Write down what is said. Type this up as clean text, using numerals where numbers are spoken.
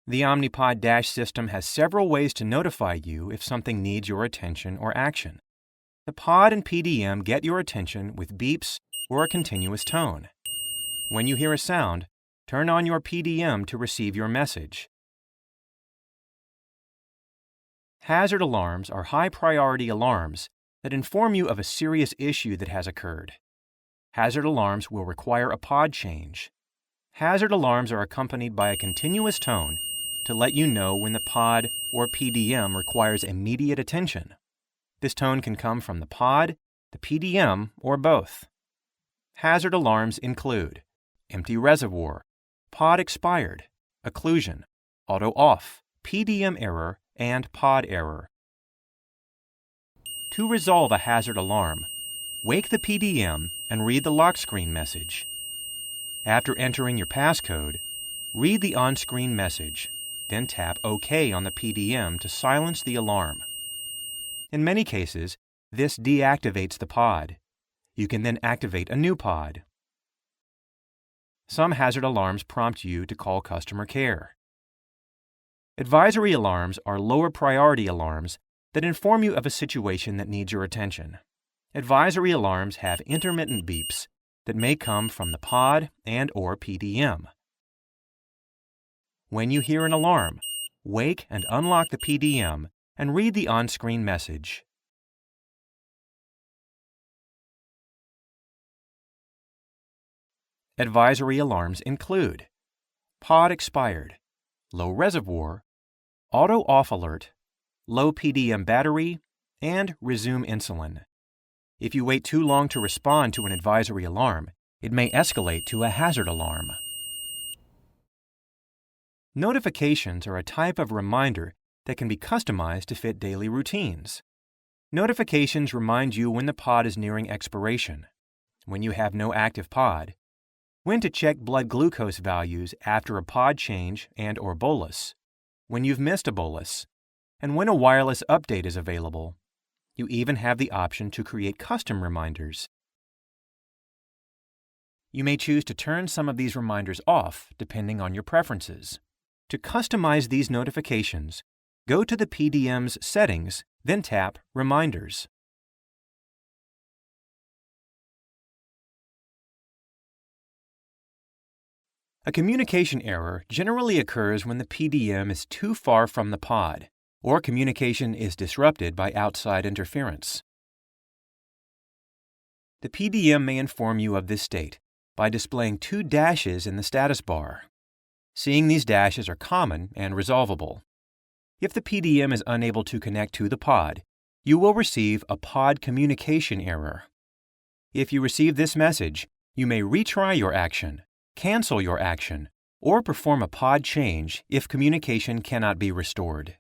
The Omnipod dash system has several ways to notify you if something needs your attention or action. The pod and PDM get your attention with beeps or a continuous tone. When you hear a sound, turn on your PDM to receive your message. Hazard alarms are high-priority alarms that inform you of a serious issue that has occurred. Hazard alarms will require a pod change. Hazard alarms are accompanied by a continuous tone to let you know when the pod or PDM requires immediate attention. This tone can come from the pod, the PDM, or both. Hazard alarms include empty reservoir, pod expired, occlusion, auto off, PDM error, and pod error. To resolve a hazard alarm, wake the PDM and read the lock screen message. After entering your passcode, read the on-screen message, then tap OK on the PDM to silence the alarm. In many cases, this deactivates the pod. You can then activate a new pod. Some hazard alarms prompt you to call customer care. Advisory alarms are lower priority alarms that inform you of a situation that needs your attention. Advisory alarms have intermittent beeps that may come from the pod and/or PDM. When you hear an alarm, wake and unlock the PDM and read the on-screen message. Advisory alarms include pod expired, low reservoir, auto off alert, low PDM battery, and resume insulin. If you wait too long to respond to an advisory alarm, it may escalate to a hazard alarm. Notifications are a type of reminder that can be customized to fit daily routines. Notifications remind you when the pod is nearing expiration, when you have no active pod, when to check blood glucose values after a pod change and/or bolus, when you've missed a bolus, and when a wireless update is available. You even have the option to create custom reminders. You may choose to turn some of these reminders off depending on your preferences. To customize these notifications, go to the PDM's Settings, then tap Reminders. A communication error generally occurs when the PDM is too far from the pod, or communication is disrupted by outside interference. The PDM may inform you of this state by displaying two dashes in the status bar. Seeing these dashes are common and resolvable. If the PDM is unable to connect to the pod, you will receive a pod communication error. If you receive this message, you may retry your action, cancel your action, or perform a pod change if communication cannot be restored.